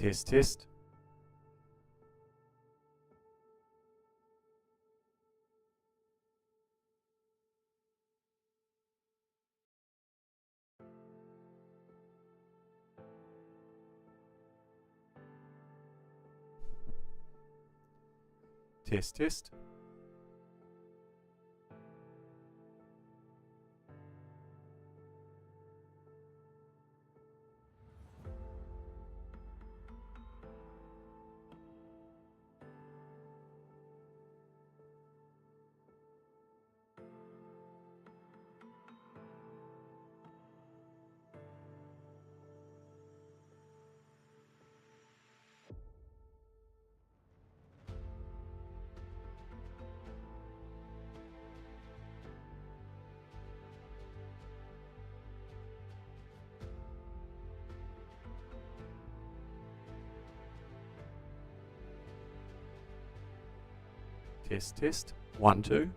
Test, test. Test, test. Test, test. 1, 2.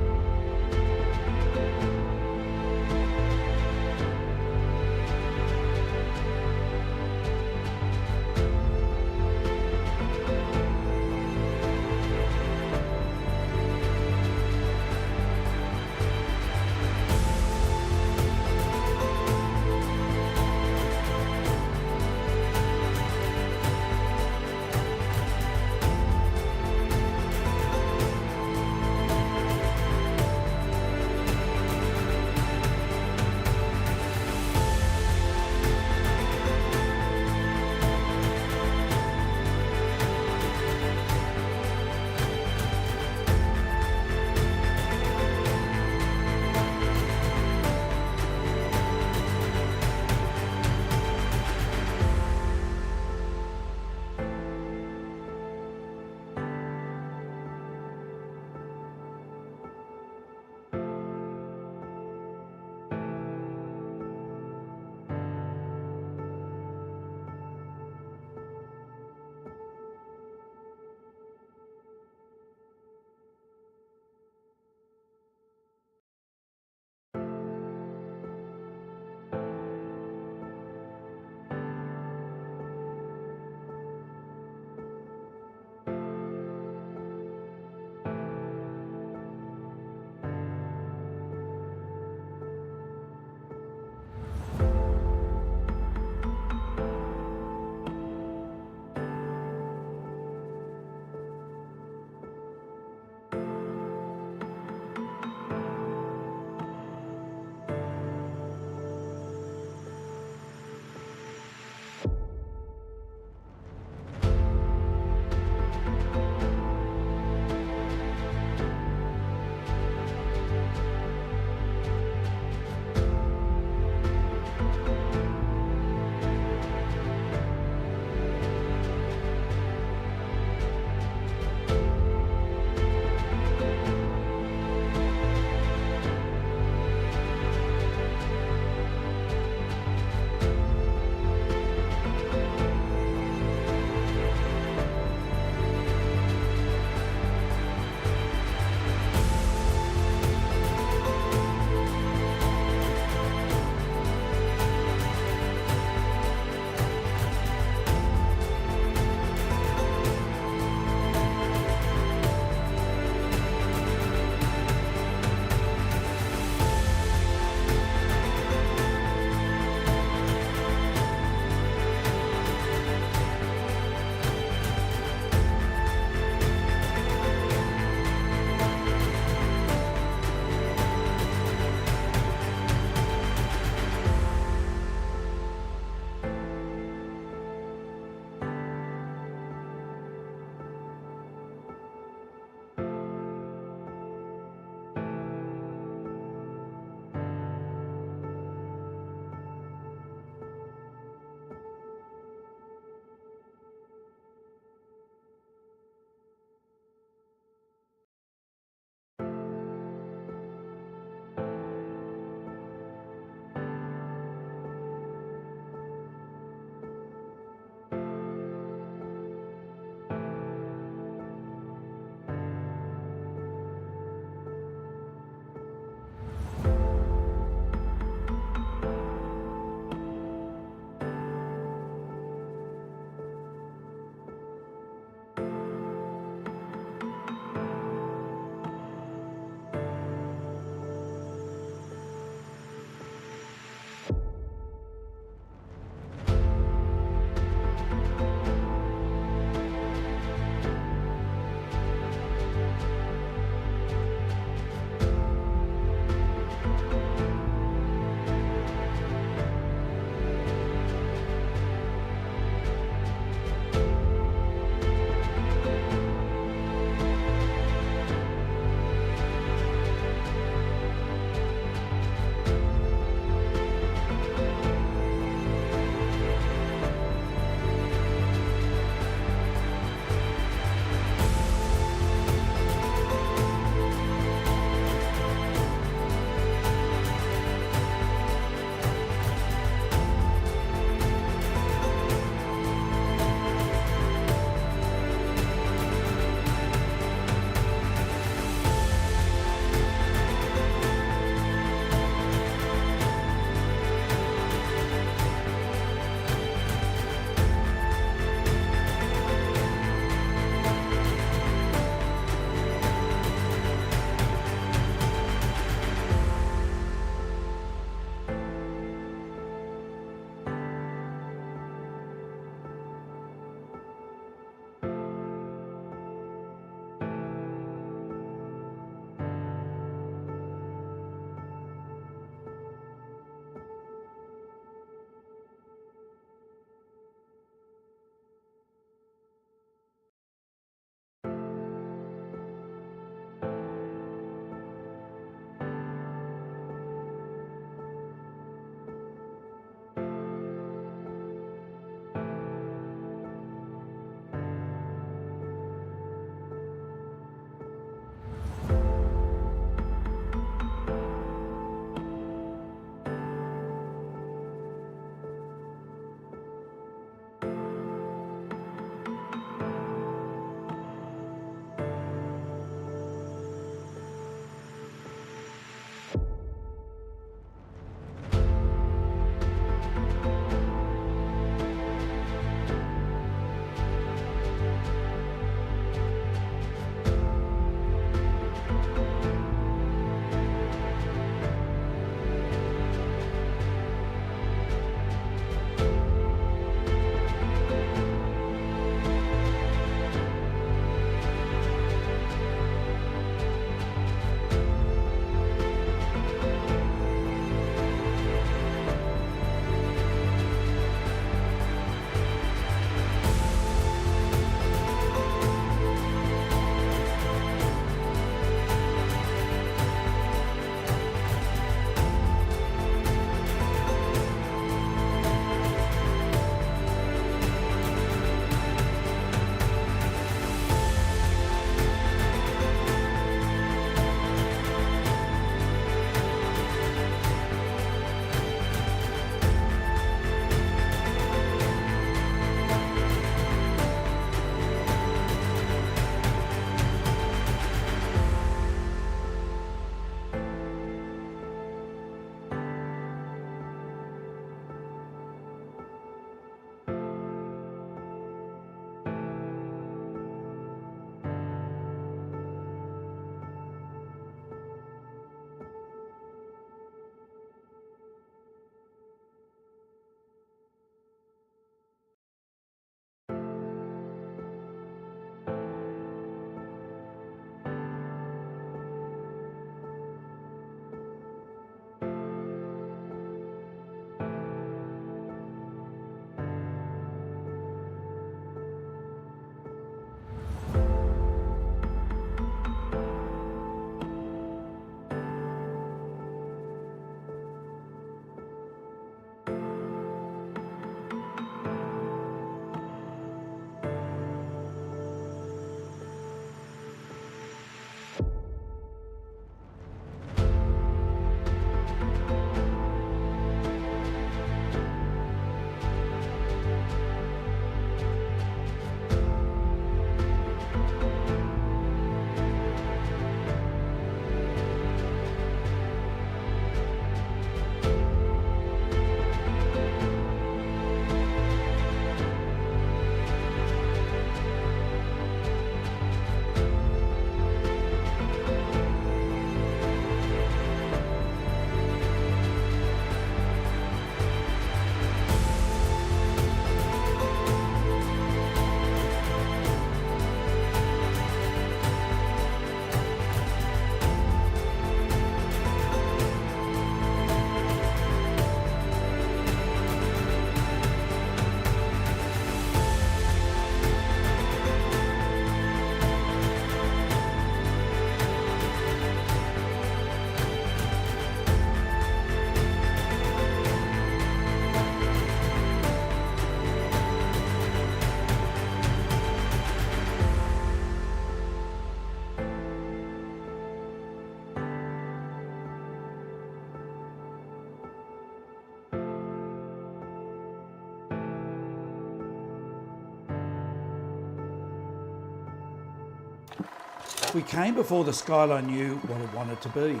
We came before the skyline knew what it wanted to be,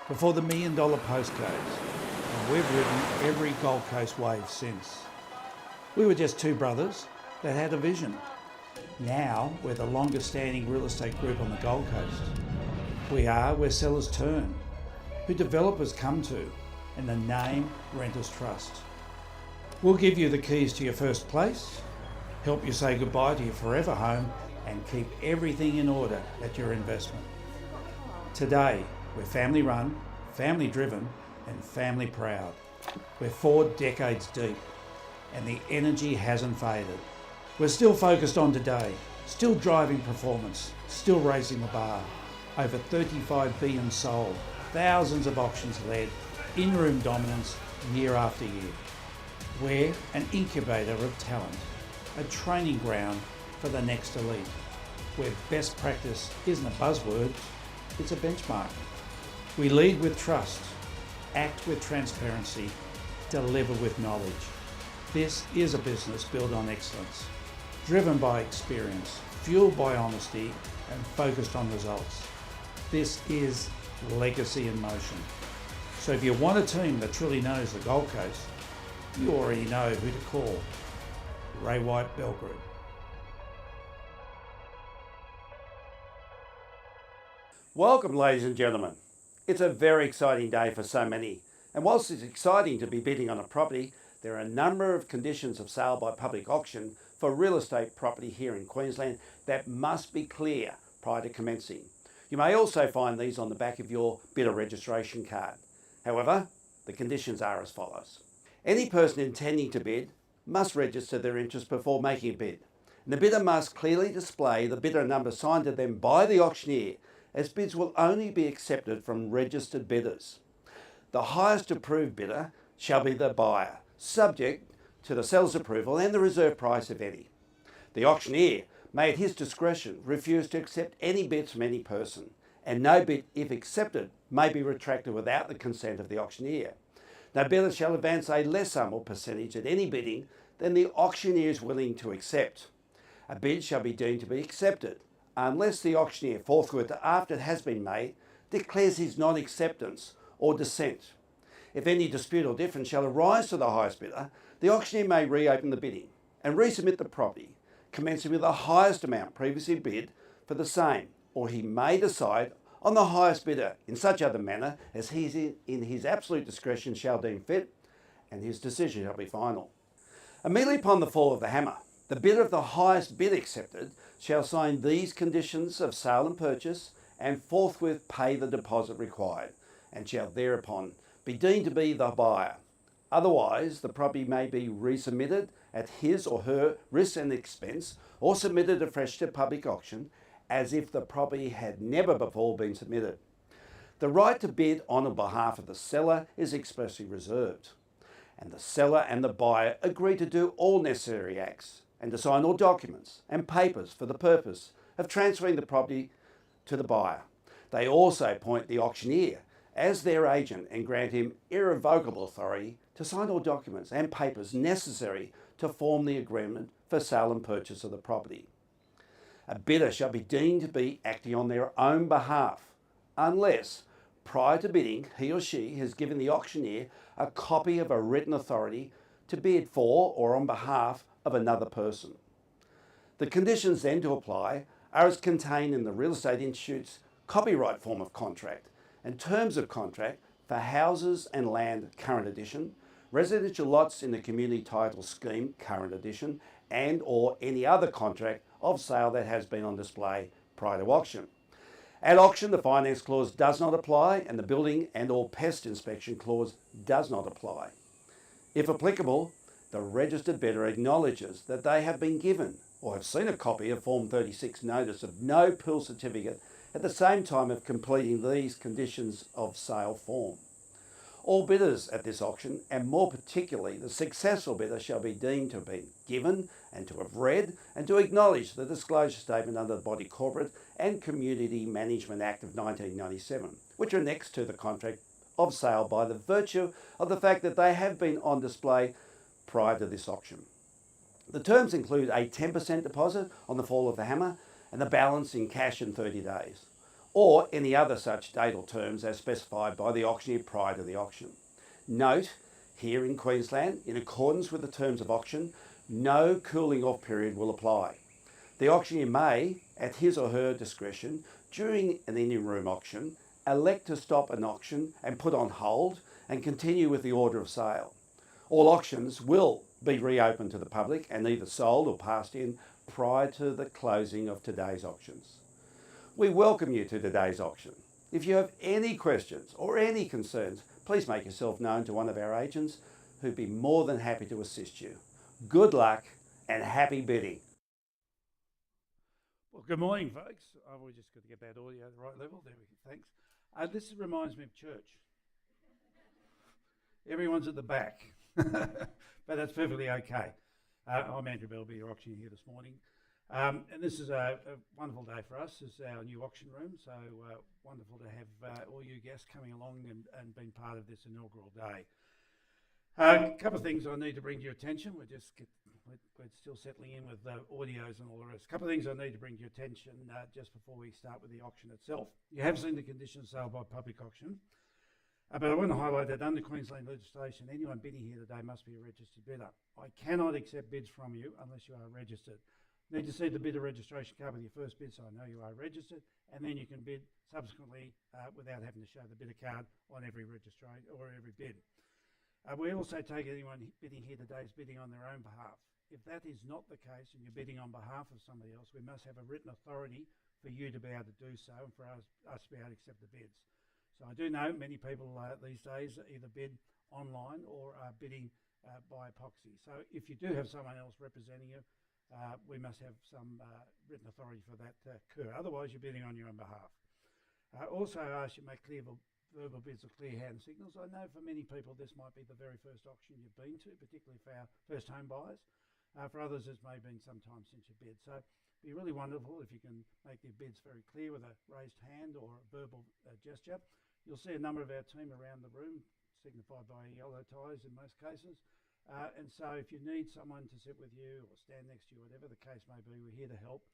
before the $1 million postcodes, and we've ridden every Gold Coast wave since. We were just two brothers that had a vision. Now we're the longest standing real estate group on the Gold Coast. We are where sellers turn, who developers come to, and the name renters trust. We'll give you the keys to your first place, help you say goodbye to your forever home, and keep everything in order at your investment. Today, we're family run, family driven, and family proud. We're 4 decades deep, and the energy hasn't faded. We're still focused on today, still driving performance, still raising the bar. Over 35 billion sold, thousands of auctions led, in-room dominance year after year. We're an incubator of talent, a training ground for the next elite, where best practice isn't a buzzword, it's a benchmark. We lead with trust, act with transparency, deliver with knowledge. This is a business built on excellence, driven by experience, fueled by honesty, and focused on results. This is legacy in motion. So if you want a team that truly knows the Gold Coast, you already know who to call. Ray White Bell Group. Welcome, ladies and gentlemen. It's a very exciting day for so many. And whilst it's exciting to be bidding on a property, there are a number of conditions of sale by public auction for real estate property here in Queensland that must be clear prior to commencing. You may also find these on the back of your bidder registration card. However, the conditions are as follows. Any person intending to bid must register their interest before making a bid. And the bidder must clearly display the bidder number signed to them by the auctioneer, as bids will only be accepted from registered bidders. The highest approved bidder shall be the buyer, subject to the seller's approval and the reserve price of any. The auctioneer may at his discretion refuse to accept any bids from any person, and no bid, if accepted, may be retracted without the consent of the auctioneer. No bidder shall advance a less sum or percentage at any bidding than the auctioneer is willing to accept. A bid shall be deemed to be accepted unless the auctioneer forthwith after it has been made declares his non-acceptance or dissent. If any dispute or difference shall arise to the highest bidder, the auctioneer may reopen the bidding and resubmit the property, commencing with the highest amount previously bid for the same, or he may decide on the highest bidder in such other manner as he in his absolute discretion shall deem fit, and his decision shall be final. Immediately upon the fall of the hammer, the bidder of the highest bid accepted shall sign these conditions of sale and purchase and forthwith pay the deposit required, and shall thereupon be deemed to be the buyer. Otherwise, the property may be resubmitted at his or her risk and expense, or submitted afresh to public auction as if the property had never before been submitted. The right to bid on behalf of the seller is expressly reserved, and the seller and the buyer agree to do all necessary acts and to sign all documents and papers for the purpose of transferring the property to the buyer. They also appoint the auctioneer as their agent and grant him irrevocable authority to sign all documents and papers necessary to form the agreement for sale and purchase of the property. A bidder shall be deemed to be acting on their own behalf unless, prior to bidding, he or she has given the auctioneer a copy of a written authority to bid for or on behalf of another person. The conditions then to apply are as contained in the Real Estate Institute's copyright form of contract and terms of contract for houses and land current edition, residential lots in the community title scheme current edition, and or any other contract of sale that has been on display prior to auction. At auction, the finance clause does not apply and the building and or pest inspection clause does not apply. If applicable, the registered bidder acknowledges that they have been given or have seen a copy of Form 36 notice of no pool certificate at the same time of completing these conditions of sale form. All bidders at this auction, and more particularly the successful bidder, shall be deemed to have been given and to have read and to acknowledge the disclosure statement under the Body Corporate and Community Management Act of 1997, which are next to the contract of sale by the virtue of the fact that they have been on display prior to this auction. The terms include a 10% deposit on the fall of the hammer, and the balance in cash in 30 days, or any other such date or terms as specified by the auctioneer prior to the auction. Note, here in Queensland, in accordance with the terms of auction, no cooling off period will apply. The auctioneer may, at his or her discretion, during an in-room auction, elect to stop an auction and put on hold and continue with the order of sale. All auctions will be reopened to the public and either sold or passed in prior to the closing of today's auctions. We welcome you to today's auction. If you have any questions or any concerns, please make yourself known to one of our agents who'd be more than happy to assist you. Good luck and happy bidding. Well, good morning, folks. We just got to get that audio at the right level. There we go. Thanks. This reminds me of church. Everyone's at the back, but that's perfectly okay. I'm Andrew Belby, your auctioneer here this morning. And this is a wonderful day for us. This is our new auction room, so wonderful to have all you guests coming along and being part of this inaugural day. A couple of things I need to bring to your attention. We're still settling in with audios and all the rest. A couple of things I need to bring to your attention just before we start with the auction itself. You have seen the conditions of sale by public auction, but I want to highlight that under Queensland legislation, anyone bidding here today must be a registered bidder. I cannot accept bids from you unless you are registered. You need to see the bidder registration card with your first bid, so I know you are registered, and then you can bid subsequently without having to show the bidder card on every registration or every bid. We also take anyone bidding here today is bidding on their own behalf. If that is not the case and you're bidding on behalf of somebody else, we must have a written authority for you to be able to do so and for us to be able to accept the bids. So I do know many people these days either bid online or are bidding by proxy. So if you do have someone else representing you, we must have some written authority for that to occur. Otherwise, you're bidding on your own behalf. Also, I ask you to make clear verbal bids or clear hand signals. I know for many people this might be the very first auction you've been to, particularly for our first home buyers. For others, it's may have been some time since you bid. So it'd be really wonderful if you can make your bids very clear with a raised hand or a verbal gesture. You'll see a number of our team around the room, signified by yellow ties in most cases. And so if you need someone to sit with you or stand next to you, whatever the case may be, we're here to help.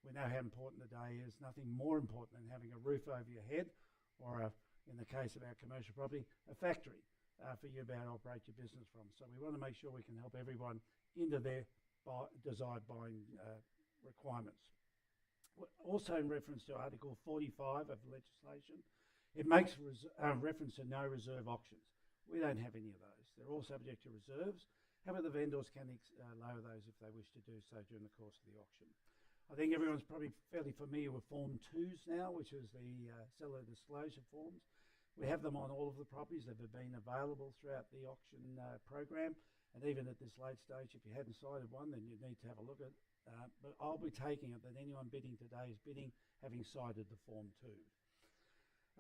We know how important the day is. Nothing more important than having a roof over your head or, in the case of our commercial property, a factory for you to be able to operate your business from. So we want to make sure we can help everyone into their desired buying requirements. Also in reference to Article 45 of the legislation, it makes reference to no reserve auctions. We don't have any of those. They're all subject to reserves. However, the vendors can lower those if they wish to do so during the course of the auction. I think everyone's probably fairly familiar with Form 2s now, which is the seller disclosure forms. We have them on all of the properties that have been available throughout the auction program. And even at this late stage, if you hadn't cited one, then you need to have a look at it. But I'll be taking it that anyone bidding today is bidding having cited the Form 2.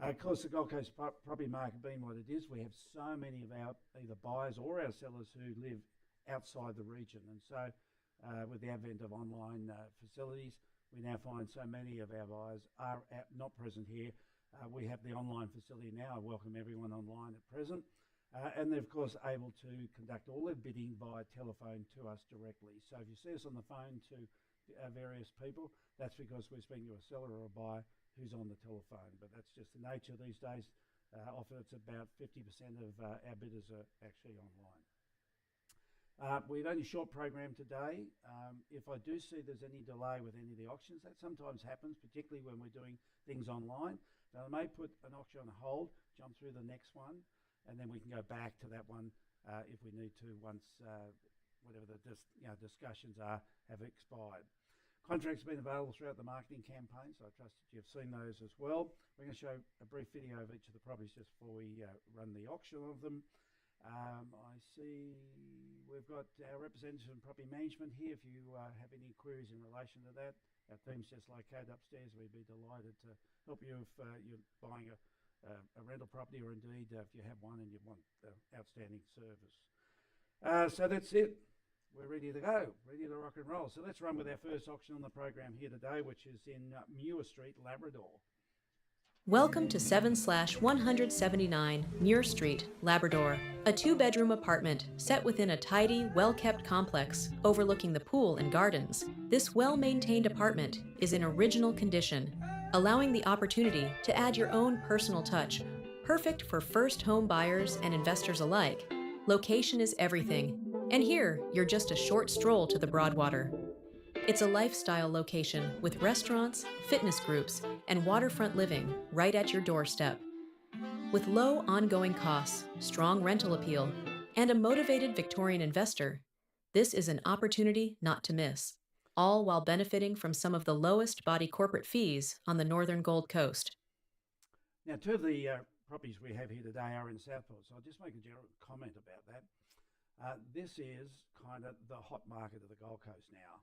Of course, the Gold Coast property market being what it is, we have so many of our either buyers or our sellers who live outside the region. And so with the advent of online facilities, we now find so many of our buyers are not present here. We have the online facility now. I welcome everyone online at present. And they're, of course, able to conduct all their bidding via telephone to us directly. So if you see us on the phone to various people, that's because we're speaking to a seller or a buyer who's on the telephone. But that's just the nature these days. Often it's about 50% of our bidders are actually online. We've only a short program today. If I do see there's any delay with any of the auctions, that sometimes happens, particularly when we're doing things online. Now, I may put an auction on hold, jump through the next one, and then we can go back to that one if we need to once whatever the discussions have expired. Contracts have been available throughout the marketing campaign, so I trust that you've seen those as well. We're going to show a brief video of each of the properties just before we run the auction of them. I see we've got our representatives in property management here. If you have any queries in relation to that, our team's just located upstairs. We'd be delighted to help you if you're buying a rental property, or indeed if you have one and you want outstanding service. So that's it. We're ready to go, ready to rock and roll. So let's run with our first auction on the program here today, which is in Muir Street, Labrador. Welcome to 7/179 Muir Street, Labrador, a 2-bedroom apartment set within a tidy, well-kept complex overlooking the pool and gardens. This well-maintained apartment is in original condition, allowing the opportunity to add your own personal touch, perfect for first home buyers and investors alike. Location is everything, and here you're just a short stroll to the Broadwater. It's a lifestyle location with restaurants, fitness groups, and waterfront living right at your doorstep. With low ongoing costs, strong rental appeal, and a motivated Victorian investor, this is an opportunity not to miss, all while benefiting from some of the lowest body corporate fees on the northern Gold Coast. Now, two of the properties we have here today are in Southport, so I'll just make a general comment about that. This is kind of the hot market of the Gold Coast now.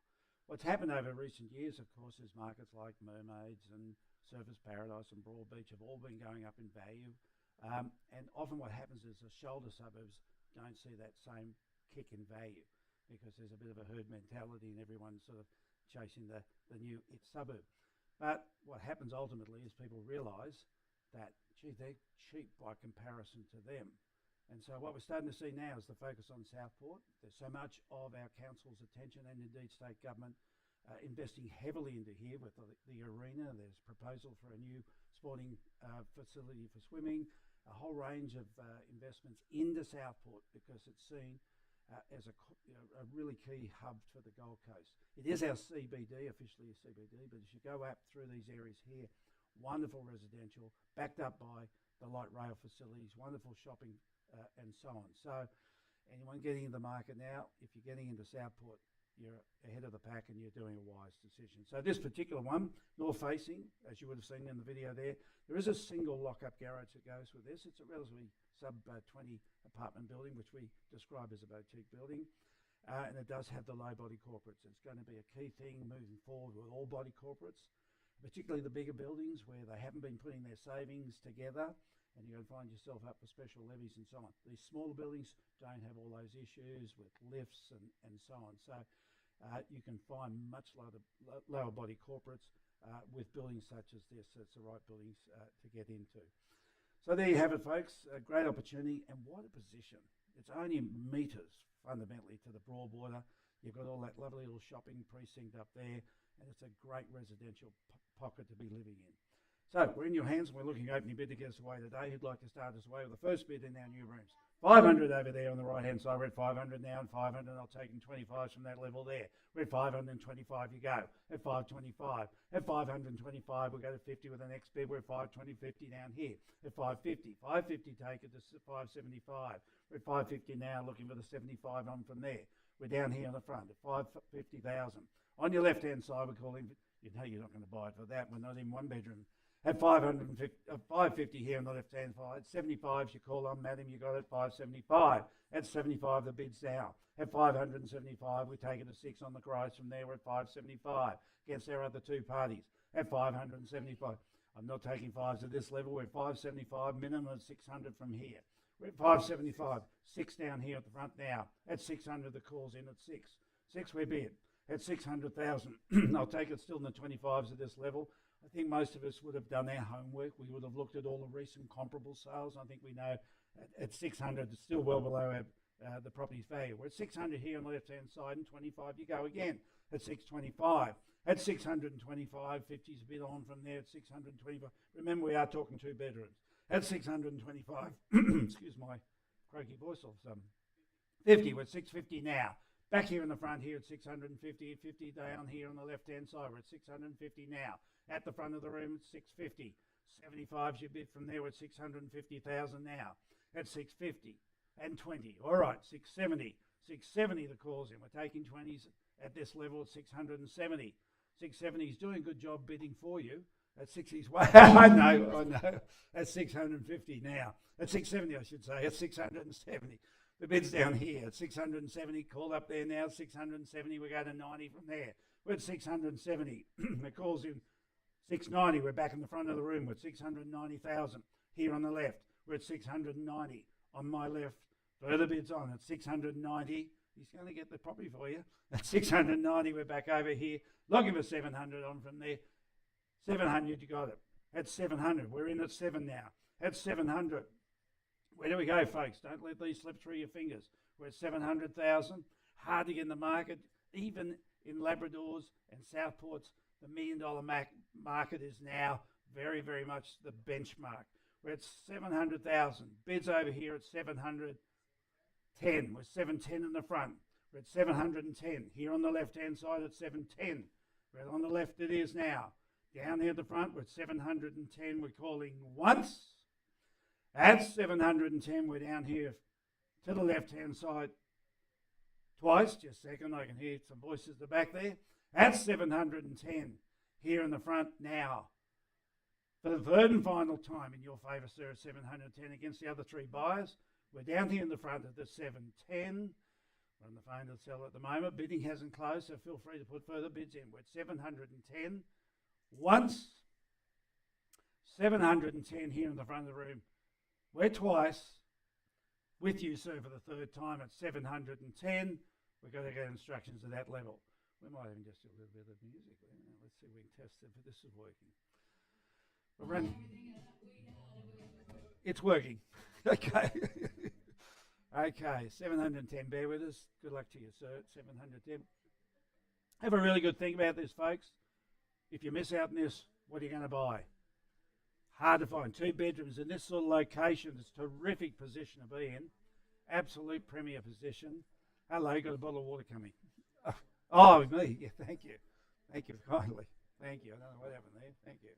What's happened over recent years, of course, is markets like Mermaids and Surfers Paradise and Broadbeach have all been going up in value. And often what happens is the shoulder suburbs don't see that same kick in value because there's a bit of a herd mentality and everyone's sort of chasing the new it suburb. But what happens ultimately is people realise that, gee, they're cheap by comparison to them. And so what we're starting to see now is the focus on Southport. There's so much of our council's attention and indeed state government investing heavily into here with the arena. There's a proposal for a new sporting facility for swimming, a whole range of investments into Southport because it's seen as a really key hub for the Gold Coast. It is our CBD, officially a CBD, but as you go up through these areas here, wonderful residential, backed up by the light rail facilities, wonderful shopping and so on. So anyone getting into the market now, if you're getting into Southport, you're ahead of the pack and you're doing a wise decision. So this particular one, north facing, as you would have seen in the video there is a single lock-up garage that goes with this. It's a relatively sub-20 apartment building, which we describe as a boutique building. And it does have the low body corporates. It's going to be a key thing moving forward with all body corporates, particularly the bigger buildings where they haven't been putting their savings together and you're going to find yourself up for special levies and so on. These smaller buildings don't have all those issues with lifts and so on. So you can find much lower body corporates with buildings such as this. It's the right buildings to get into. So there you have it, folks. A great opportunity, and what a position. It's only metres fundamentally to the Broadwater. You've got all that lovely little shopping precinct up there, and it's a great residential pocket to be living in. So we're in your hands and we're looking at opening bid to get us away today. Who'd like to start us away with the first bid in our new rooms? 500 over there on the right hand side. We're at 500 now and 500. I'll take 25s from that level there. We're at 525 you go. At 525. At 525 we'll go to 50 with the next bid. We're at 520.50 down here. At 550. 550 take it to 575. We're at 550 now looking for the 75 on from there. We're down here on the front at 550,000. On your left hand side we're calling, you know you're not going to buy it for that. We're not in one bedroom. At 550 here on the left-hand side. 75s you call on, madam, you got it, 575. At 75, the bid's down. At 575, we take it to 6 on the price. From there, we're at 575 against our other two parties. At 575, I'm not taking 5s at this level. We're at 575, minimum of 600 from here. We're at 575, 6 down here at the front now. At 600, the call's in at 6. 6 we bid. At 600,000, I'll take it still in the 25s at this level. I think most of us would have done our homework. We would have looked at all the recent comparable sales. I think we know at 600, it's still well below the property's value. We're at 600 here on the left-hand side, and 25 you go again at 625. At 625, 50's a bit on from there at 625. Remember, we are talking 2 bedrooms. At 625, excuse my croaky voice off some. 50, we're at 650 now. Back here in the front here at 650, 50 down here on the left-hand side. We're at 650 now. At the front of the room, it's 650. 75's your bid from there. We're at 650,000 now. At 650 and 20. All right, 670. 670 the calls in. We're taking 20s at this level at 670. 670's doing a good job bidding for you. At 60's, I know. At 650 now. At 670, I should say. At 670. The bid's down here at 670, called up there now, 670, we go to 90 from there. We're at 670, the call's in 690, we're back in the front of the room with 690,000. Here on the left, we're at 690. On my left, further bids on at 690. He's going to get the property for you. At 690, we're back over here, looking for 700 on from there. 700, you got it. That's 700. We're in at 7 now. That's 700. Where do we go, folks? Don't let these slip through your fingers. We're at 700,000. Hard to get in the market. Even in Labradors and Southports, the $1 million market is now very, very much the benchmark. We're at 700,000. Bids over here at 710. We're 710 in the front. We're at 710. Here on the left-hand side at 710. We're on the left it is now. Down here at the front, we're at 710. We're calling once. At 710, we're down here to the left-hand side twice. Just a second, I can hear some voices at the back there. At 710, here in the front now. For the third and final time in your favour, sir, at 710 against the other three buyers. We're down here in the front at the 710. We're on the phone to the seller at the moment. Bidding hasn't closed, so feel free to put further bids in. We're at 710 once. 710 here in the front of the room. We're twice with you, sir, for the third time at 710. We've got to get instructions at that level. We might even just do a little bit of music. Let's see if we can test if this is working. We're running. It's working. Okay. Okay, 710. Bear with us. Good luck to you, sir. 710. Have a really good think about this, folks. If you miss out on this, what are you going to buy? Hard to find. 2 bedrooms in this sort of location. It's a terrific position to be in. Absolute premier position. Hello, got a bottle of water coming. Oh, me. Yeah, thank you. Thank you kindly. Thank you. I don't know what happened there. Thank you.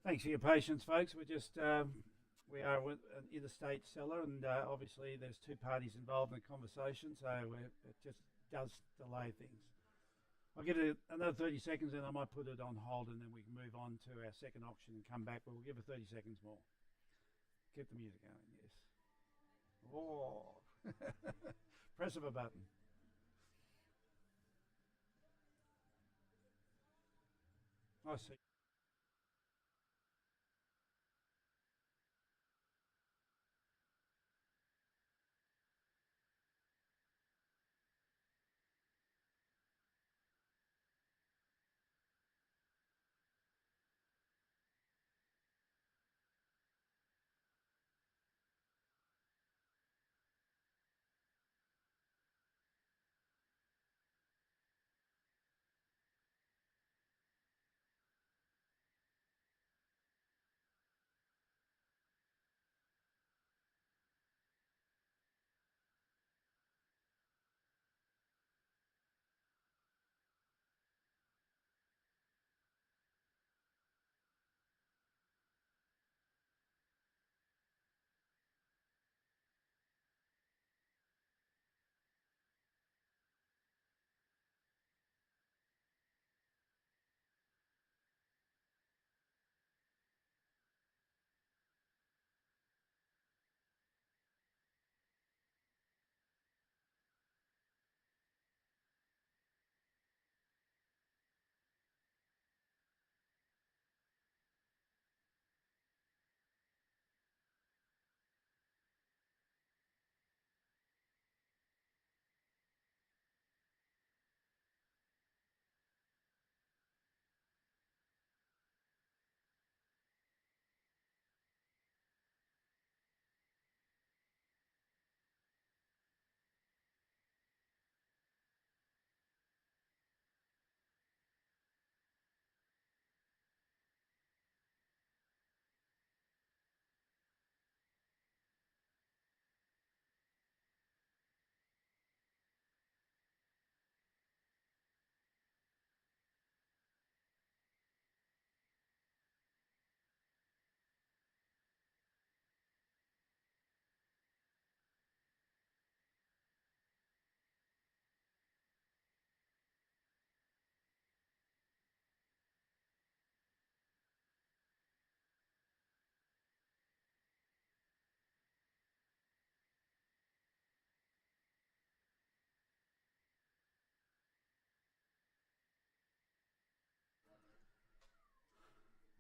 Thanks for your patience, folks. We are with an interstate seller, and obviously there's 2 parties involved in the conversation, so it just does delay things. I'll give it another 30 seconds, and I might put it on hold, and then we can move on to our second auction and come back. But we'll give it 30 seconds more. Keep the music going. Yes. Oh, press of a button. I see.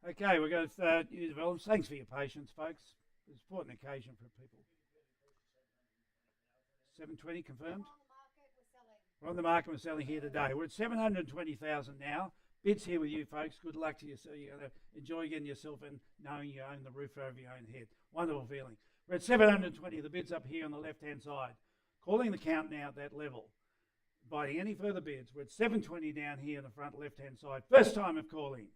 Okay, we're going to start new developments. Thanks for your patience, folks. It's an important occasion for people. 720 confirmed? We're on the market, we're selling here today. We're at 720,000 now. Bids here with you, folks. Good luck to you. So you're going to enjoy getting yourself and knowing you own the roof over your own head. Wonderful feeling. We're at 720. The bid's up here on the left-hand side. Calling the count now at that level. Inviting any further bids. We're at 720 down here in the front left-hand side. First time of calling.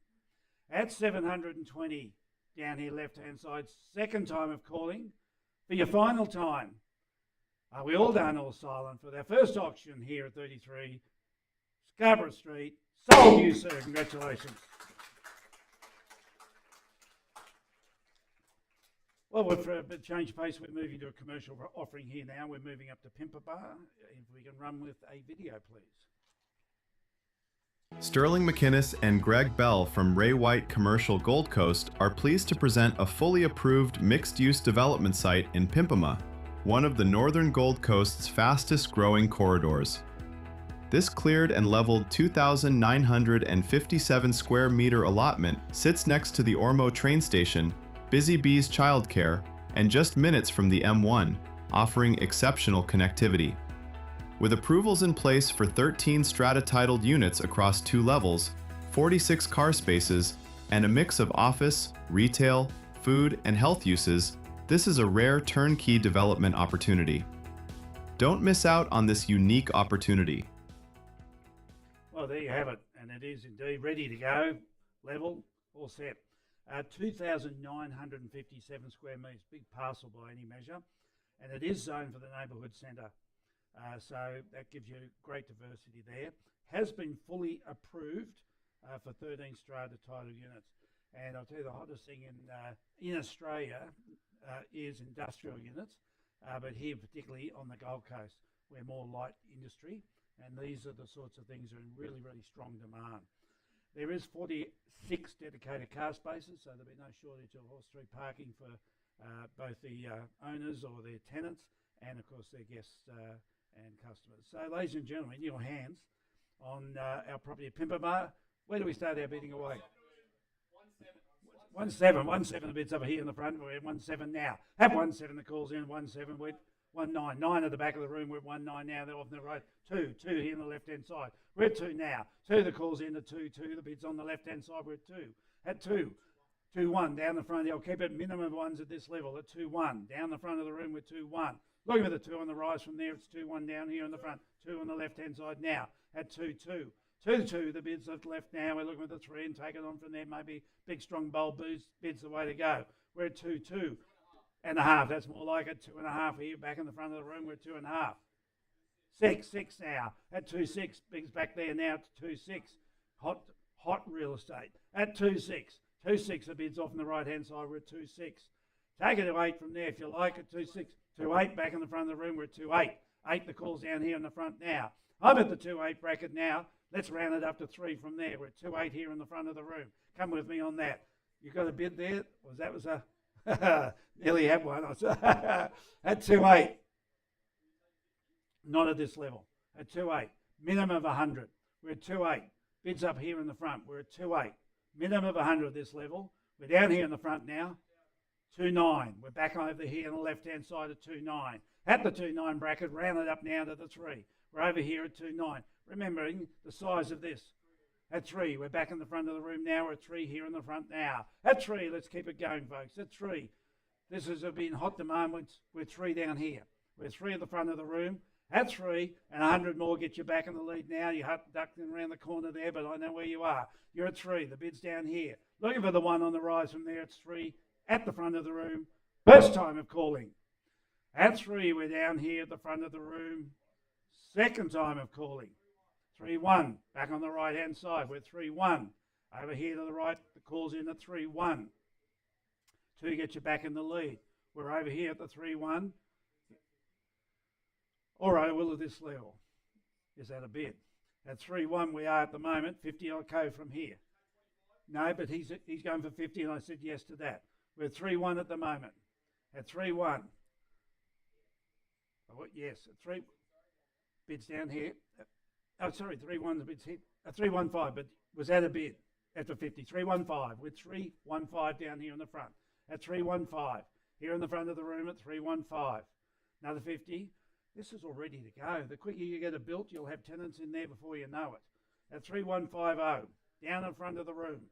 At 720 down here left-hand side. Second time of calling. For your final time. Are we all done, all silent for their first auction here at 33 Scarborough Street? Sold you, sir. Congratulations. Well, we've changed pace. We're moving to a commercial offering here now. We're moving up to Pimpaba. If we can run with a video, please. Sterling McInnes and Greg Bell from Ray White Commercial Gold Coast are pleased to present a fully approved mixed-use development site in Pimpama, one of the northern Gold Coast's fastest growing corridors. This cleared and leveled 2,957 square meter allotment sits next to the Ormeau train station, Busy Bees Childcare, and just minutes from the M1, offering exceptional connectivity. With approvals in place for 13 strata-titled units across 2 levels, 46 car spaces, and a mix of office, retail, food, and health uses, this is a rare turnkey development opportunity. Don't miss out on this unique opportunity. Well, there you have it, and it is indeed ready to go, level, all set. 2,957 square metres, big parcel by any measure, and it is zoned for the neighbourhood centre. So that gives you great diversity there. Has been fully approved for 13 strata title units. And I'll tell you the hottest thing in Australia is industrial units, but here particularly on the Gold Coast, we're more light industry, and these are the sorts of things that are in really, really strong demand. There is 46 dedicated car spaces, so there'll be no shortage of off-street parking for both the owners or their tenants, and of course their guests and customers. So, ladies and gentlemen, in your hands on our property at Pimpama. Where do we start our bidding away? 1-7. The bid's over here in the front. We're at 1-7 now. Have 1-7. The call's in. 1-7. We're 1-9. 9 at the back of the room. We're at 1-9 now. They're off the right. 2 here on the left-hand side. We're at 2 now. 2. The call's in to 2. The bid's on the left-hand side. We're at 2. At 2. 2-1 down the front. I'll keep it minimum ones at this level. At 2-1 down the front of the room. We're 2-1. Looking at the 2 on the rise from there. It's 2-1 down here in the front. 2 on the left-hand side now. At 2-2. 2-2, the bids have left now. We're looking at the 3 and take it on from there. Maybe big, strong, bold bids the way to go. We're at 2-2 and a half. That's more like it. 2.5 here, back in the front of the room. We're at 2.5. 6 now. At 2-6, big's back there now to 2-6. Hot real estate. At 2-6. 2-6, the bid's off on the right-hand side. We're at 2-6. Take it to 8 from there if you like. At 2-6. 2-8, back in the front of the room. We're at 2-8. 8, the call's down here in the front now. I'm at the 2-8 bracket now. Let's round it up to 3 from there. We're at 2-8 here in the front of the room. Come with me on that. You got a bid there? That was a nearly had one. At 2-8. Not at this level. At 2-8. Minimum of 100. We're at 2-8. Bids up here in the front. We're at 2-8. Minimum of 100 at this level. We're down here in the front now. 2-9. We're back over here on the left-hand side at 2-9. At the 2-9 bracket, round it up now to the 3. We're over here at 2-9. Remembering the size of this. At 3, we're back in the front of the room now. We're at 3 here in the front now. At 3, let's keep it going, folks. At 3, this has been hot demand. We're 3 down here. We're 3 at the front of the room. At 3, and 100 more get you back in the lead now. You're ducking around the corner there, but I know where you are. You're at 3. The bid's down here. Looking for the 1 on the rise from there. It's 3 at the front of the room. First time of calling. At 3, we're down here at the front of the room. Second time of calling. 3-1, back on the right-hand side. We're 3-1. Over here to the right, the call's in at 3-1. 2 gets you back in the lead. We're over here at the 3-1. All right, well, at this level. Is that a bid? At 3-1 we are at the moment. 50 I'll go from here. No, but he's going for 50 and I said yes to that. We're at 3-1 at the moment. At 3-1. Oh, yes, at 3. Bids down here. Oh, sorry, 3-1's a bid hit. 3-1-5, but was that a bid? After 50, 315. We're 315 down here in the front. At 315. Here in the front of the room at 315. Another 50. This is all ready to go. The quicker you get it built, you'll have tenants in there before you know it. At 3150. Down in front of the room.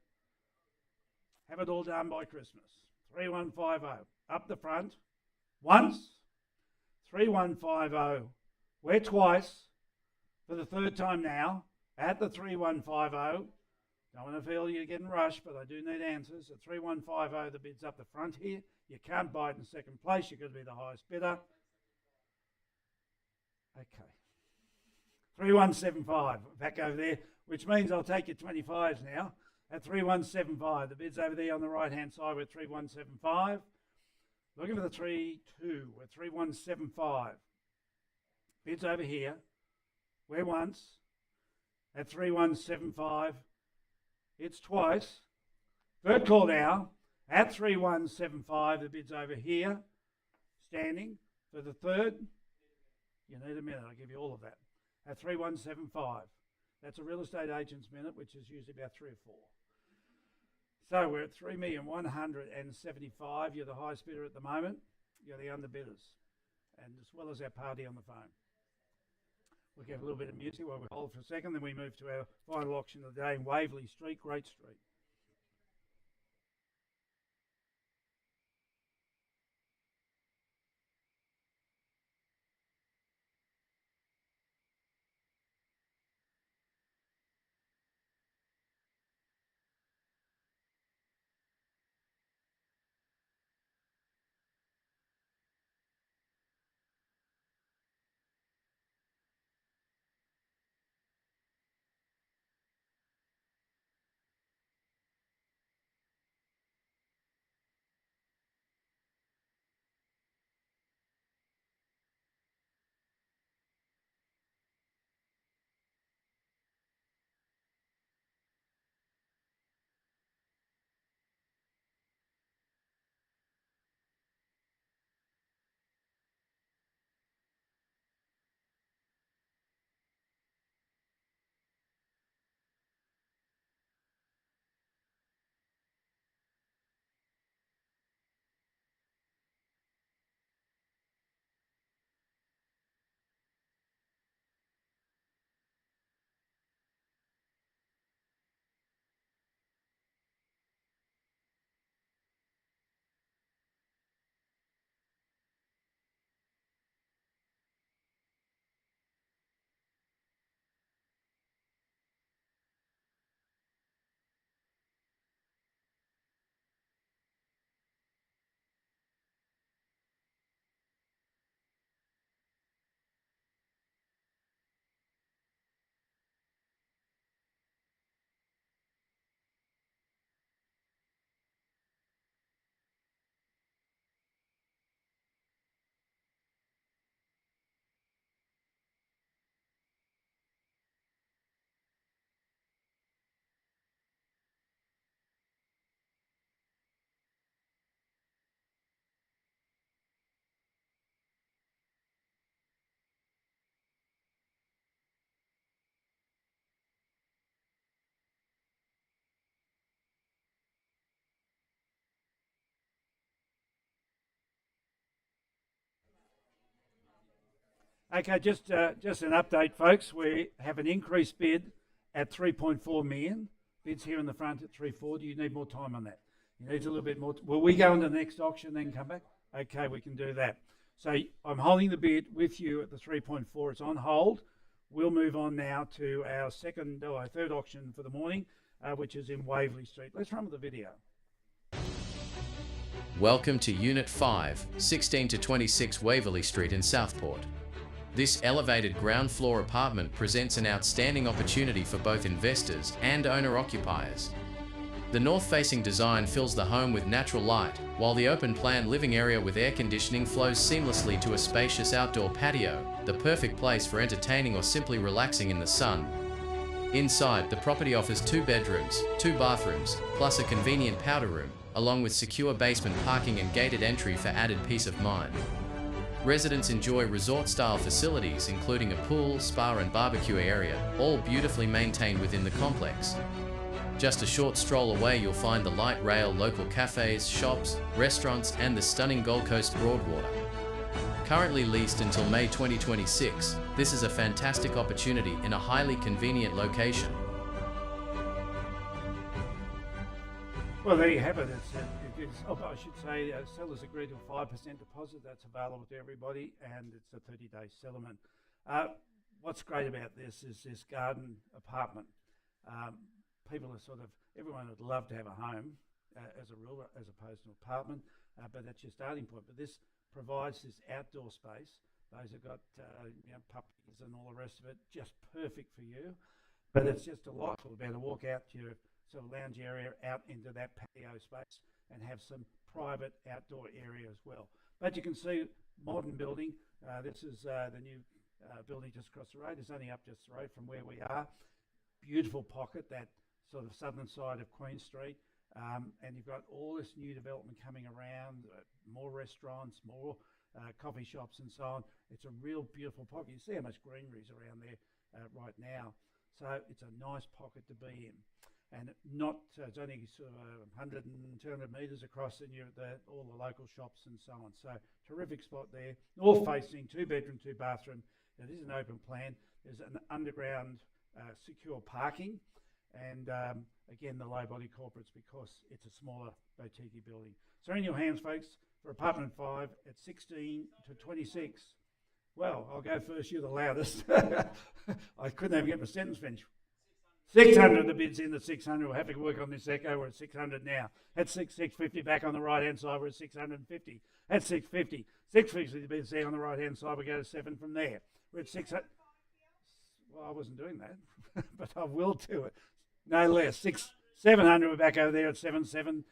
Have it all done by Christmas. 3150. Up the front. Once. 3150. We're twice. For the third time now. At the 3150. Don't want to feel you're getting rushed, but I do need answers. At 3150, the bid's up the front here. You can't buy it in second place. You've got to be the highest bidder. Okay. 3175, back over there, which means I'll take your 25s now. At 3175, the bid's over there on the right-hand side. We're at 3175. Looking for the 32, we're 3175. Bid's over here. We're once. At 3175. It's twice. Third call now. At 3175, the bid's over here. Standing for the third. You need a minute. I'll give you all of that. At 3175. That's a real estate agent's minute, which is usually about 3 or 4. So we're at 3,175,000. You're the highest bidder at the moment. You're the underbidders. And as well as our party on the phone. We'll get a little bit of music while we hold for a second, then we move to our final auction of the day in Waverley Street, Great Street. Okay, just an update, folks. We have an increased bid at 3.4 million. Bids here in the front at 3.4. Do you need more time on that? You need a little bit more. Will we go into the next auction then come back? Okay, we can do that. So I'm holding the bid with you at the 3.4. It's on hold. We'll move on now to our third auction for the morning, which is in Waverley Street. Let's run with the video. Welcome to Unit 5, 16 to 26 Waverley Street in Southport. This elevated ground floor apartment presents an outstanding opportunity for both investors and owner-occupiers. The north-facing design fills the home with natural light, while the open-plan living area with air conditioning flows seamlessly to a spacious outdoor patio, the perfect place for entertaining or simply relaxing in the sun. Inside, the property offers 2 bedrooms, 2 bathrooms, plus a convenient powder room, along with secure basement parking and gated entry for added peace of mind. Residents enjoy resort-style facilities including a pool, spa and barbecue area, all beautifully maintained within the complex. Just a short stroll away, you'll find the light rail, local cafes, shops, restaurants, and the stunning Gold Coast Broadwater. Currently leased until May 2026, this is a fantastic opportunity in a highly convenient location. Well, there you have it. I should say, sellers agreed to a 5% deposit. That's available to everybody, and it's a 30-day settlement. What's great about this is this garden apartment. People are everyone would love to have a home as a rule, as opposed to an apartment, but that's your starting point. But this provides this outdoor space. Those who've got puppies and all the rest of it, just perfect for you. But it's just delightful to be able to walk out to your sort of lounge area, out into that patio space, and have some private outdoor area as well. But you can see modern building. This is the new building just across the road. It's only up just the road from where we are. Beautiful pocket, that sort of southern side of Queen Street. And you've got all this new development coming around, more restaurants, more coffee shops and so on. It's a real beautiful pocket. You see how much greenery is around there right now. So it's a nice pocket to be in. And it's only sort of 100 and 200 metres across, and you're at all the local shops and so on. So terrific spot there. North facing, 2-bedroom, 2-bathroom. It is an open plan. There's an underground secure parking. And again, the low body corporates, because it's a smaller boutique building. So in your hands, folks, for apartment 5 at 16 to 26. Well, I'll go first. You're the loudest. I couldn't even get my sentence finished. 600, the bid's in at 600. We'll have to work on this echo. We're at 600 now. That's 650 back on the right-hand side. We're at 650. That's 650. 650, the bid's there on the right-hand side. We go to 7 from there. We're at 600. Well, I wasn't doing that, but I will do it. No less. 700, we're back over there at 700,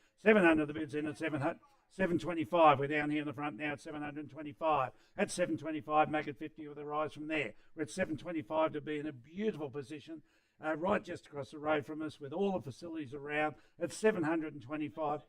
the bid's in at 700. 725, we're down here in the front now at 725. At 725, make it 50 with a rise from there. We're at 725 to be in a beautiful position, right just across the road from us with all the facilities around. At 725,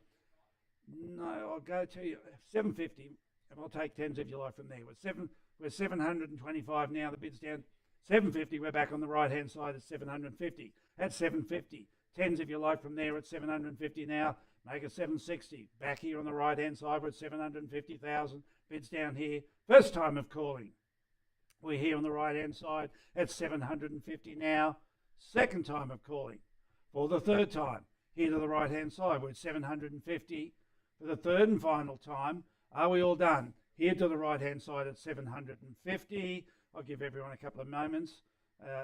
no, I'll go to you, 750, and I'll take tens if you like from there. We're 725 now, the bid's down. 750, we're back on the right-hand side at 750. At 750, tens if you like from there at 750 now. Make it 760. Back here on the right-hand side, we're at 750,000. Bids down here. First time of calling. We're here on the right-hand side at 750 now. Second time of calling. For the third time, here to the right-hand side, we're at 750. For the third and final time, are we all done? Here to the right-hand side at 750. I'll give everyone a couple of moments.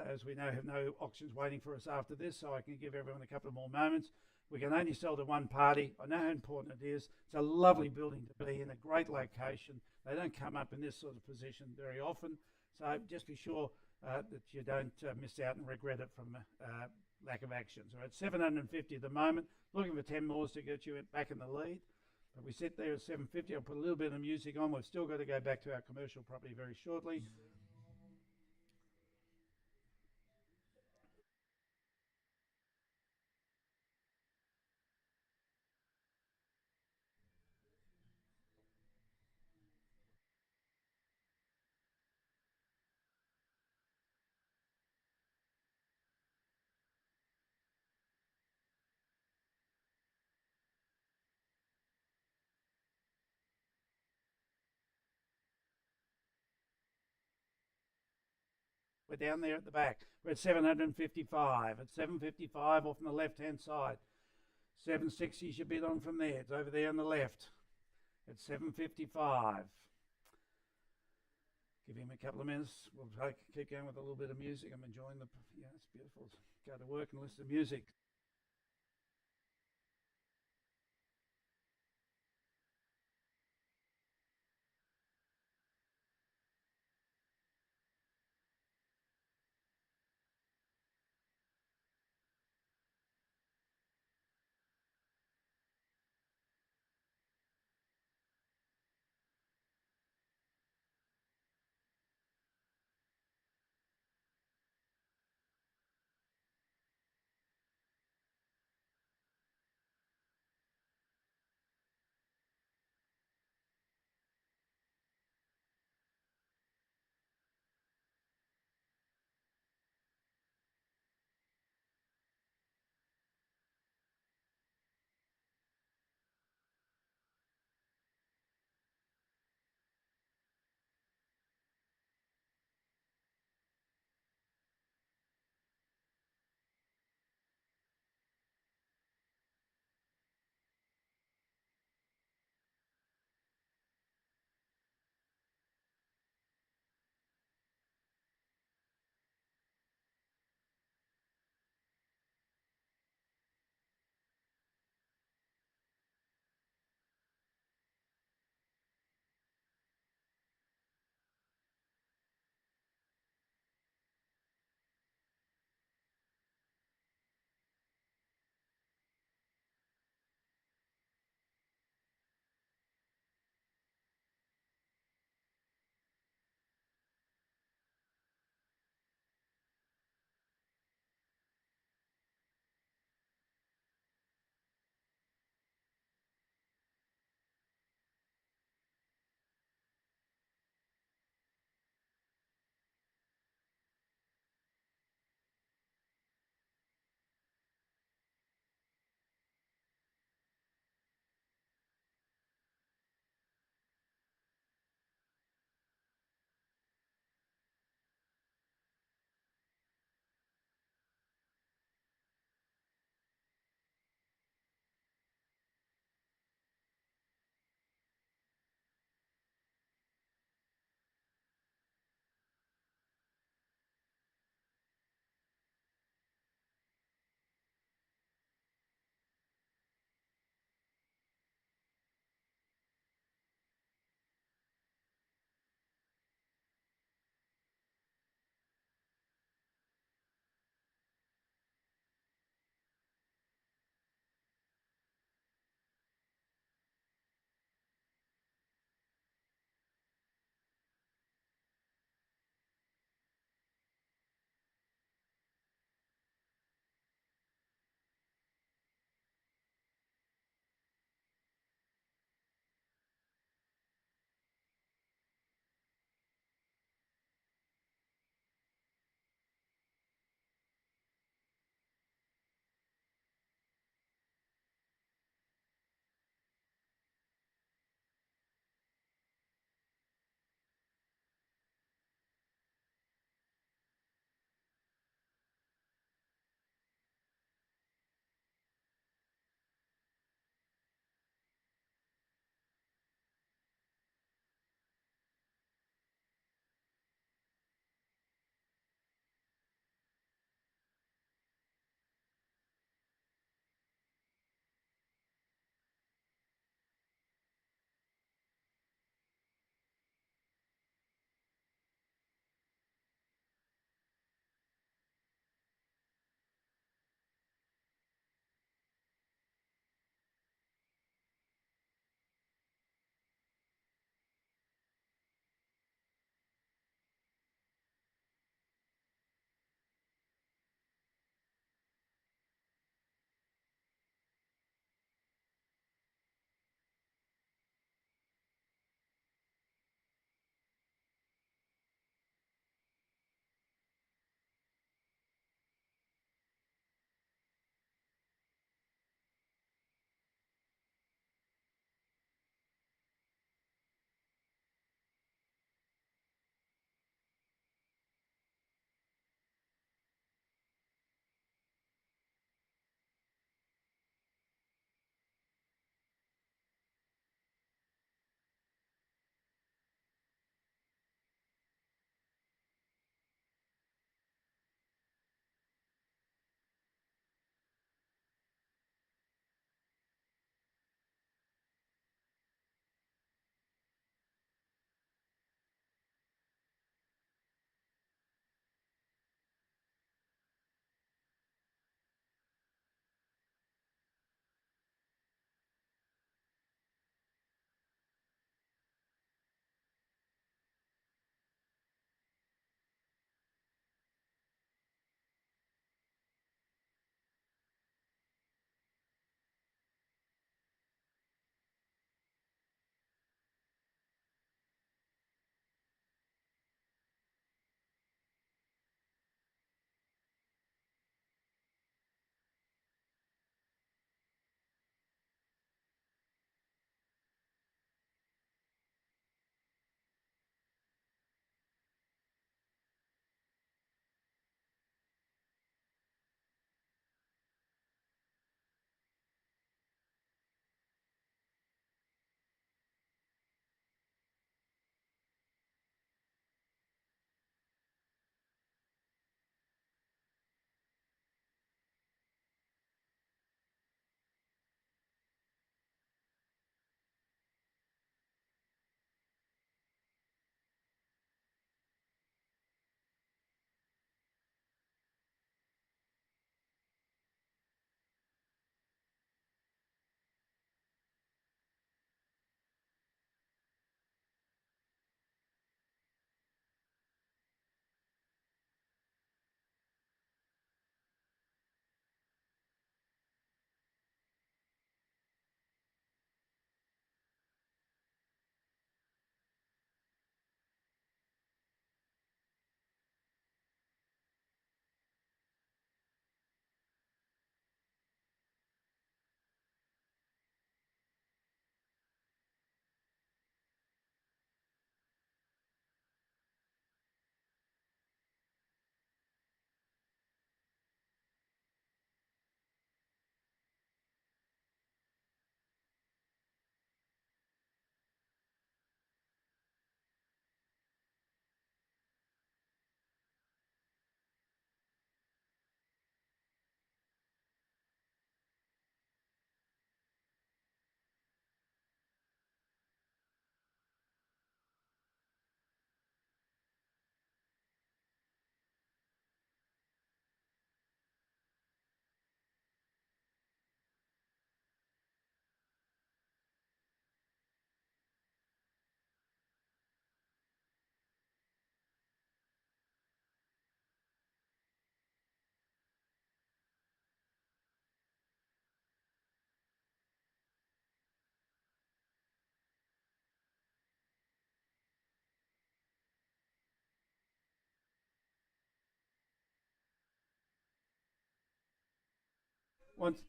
As we know, have no auctions waiting for us after this, so I can give everyone a couple of more moments. We can only sell to one party. I know how important it is. It's a lovely building to be in, a great location. They don't come up in this sort of position very often, so just be sure that you don't miss out and regret it from lack of action. So at 750 at the moment, looking for 10 more to get you back in the lead. But we sit there at 750. I'll put a little bit of music on. We've still got to go back to our commercial property very shortly. We're down there at the back. We're at 755. At 755 off on the left-hand side. 760 is your bid on from there. It's over there on the left. At 755. Give him a couple of minutes. We'll keep going with a little bit of music. I'm enjoying it's beautiful. Go to work and listen to music.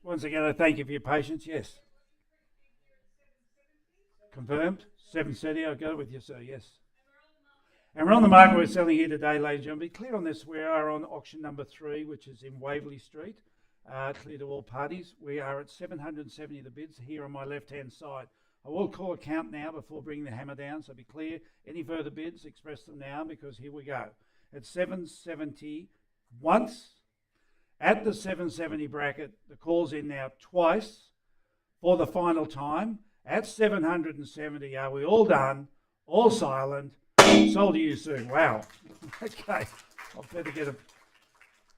Once again, I thank you for your patience. Yes. Confirmed. 7:30. I go with you, sir. Yes. And we're on the market. We're selling here today, ladies and gentlemen. Be clear on this. We are on auction number 3, which is in Waverley Street. Clear to all parties. We are at 770 the bids here on my left-hand side. I will call a count now before bringing the hammer down, so be clear. Any further bids, express them now, because here we go. At 770 once. At the 770 bracket, the call's in now twice for the final time. At 770, are we all done? All silent? Sold to you soon. Wow. Okay. I'll better get a...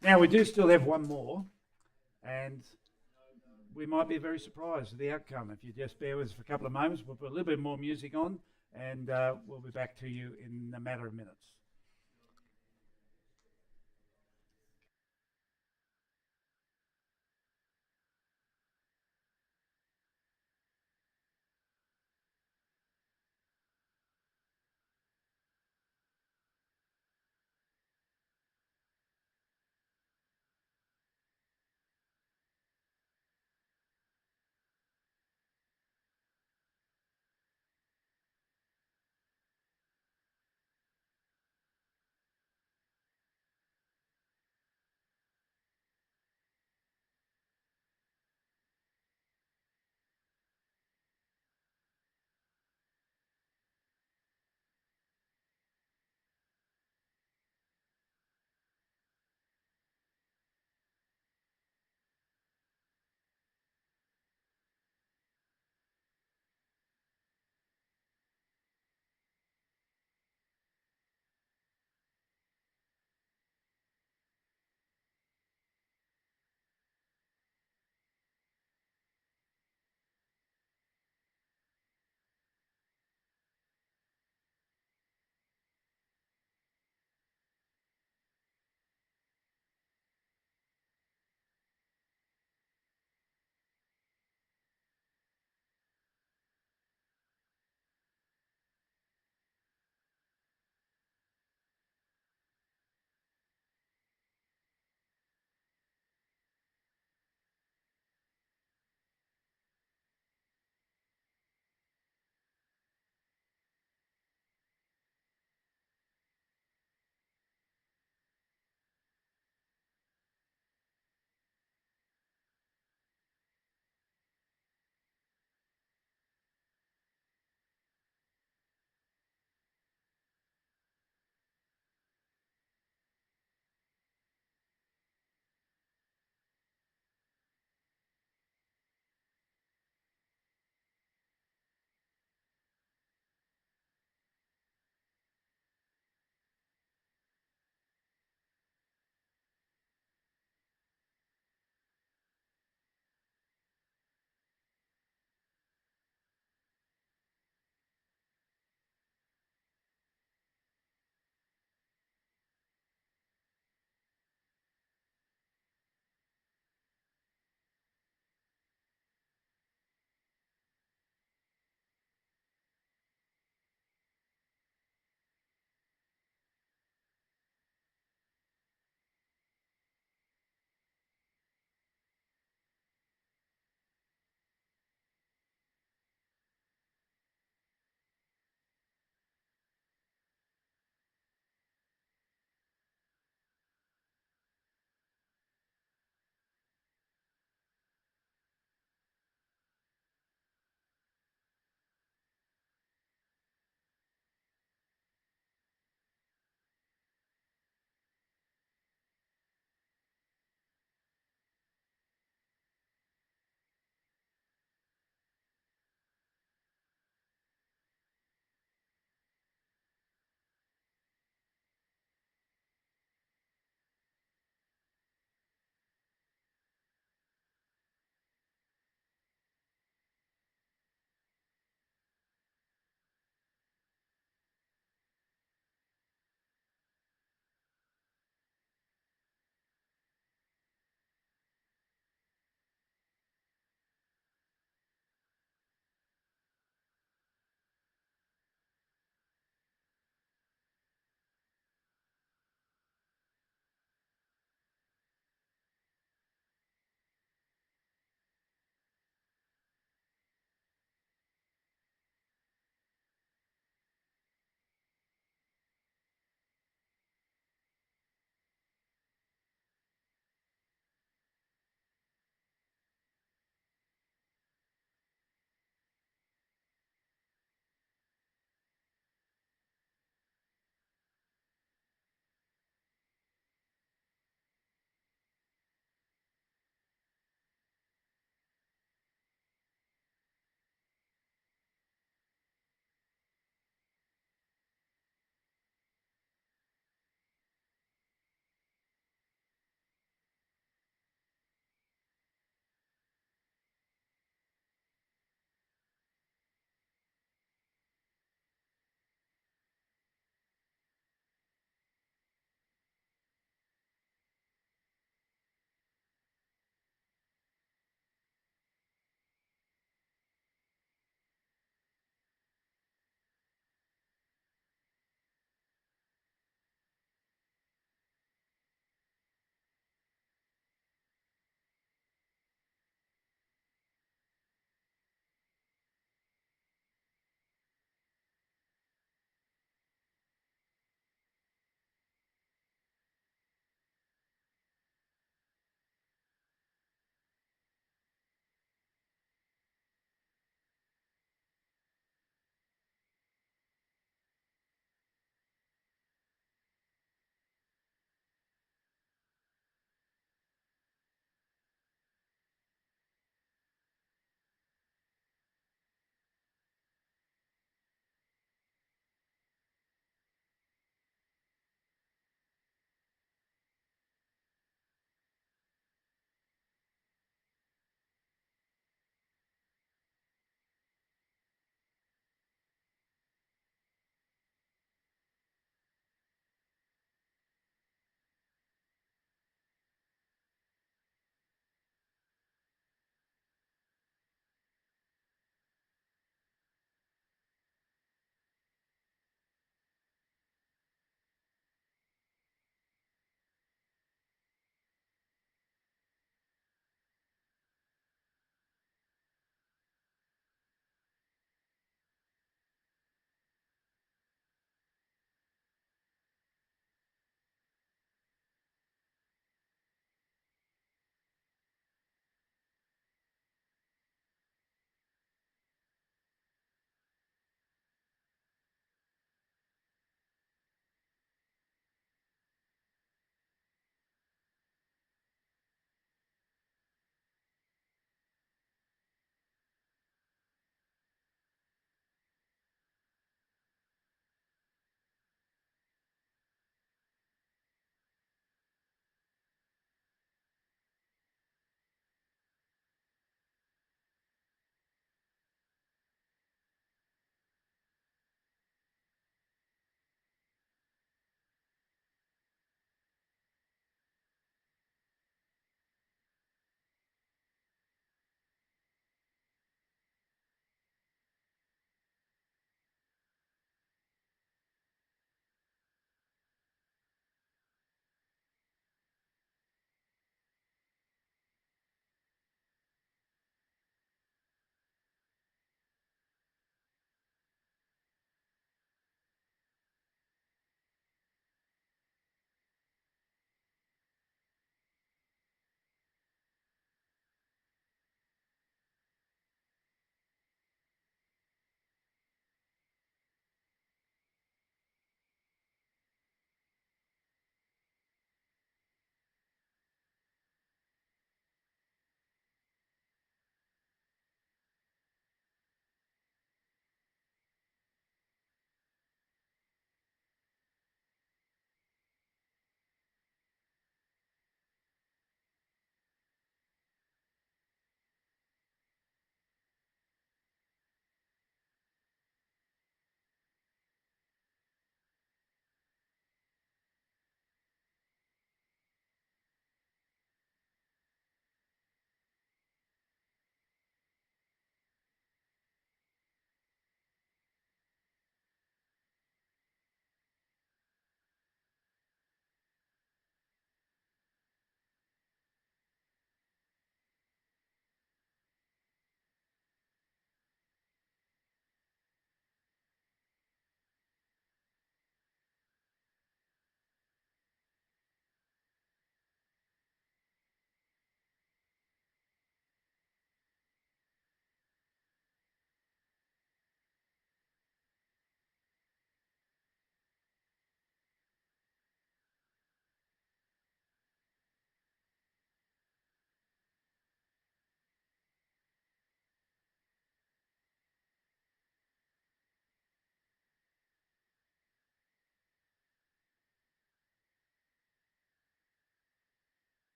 Now, we do still have one more, and we might be very surprised at the outcome. If you just bear with us for a couple of moments, we'll put a little bit more music on, and we'll be back to you in a matter of minutes.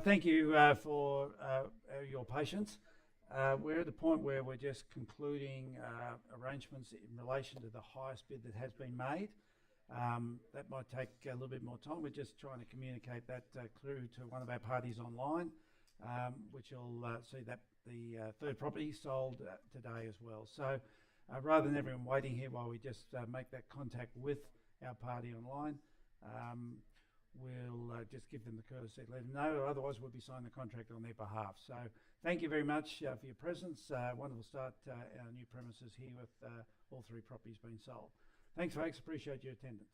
Thank you for your patience. We're at the point where we're just concluding arrangements in relation to the highest bid that has been made. That might take a little bit more time. We're just trying to communicate that through to one of our parties online, which will see that the third property sold today as well. So rather than everyone waiting here while we just make that contact with our party online, we'll just give them the courtesy, let them know, otherwise we'll be signing the contract on their behalf. So thank you very much for your presence. Wonderful start our new premises here with all three properties being sold. Thanks folks, appreciate your attendance.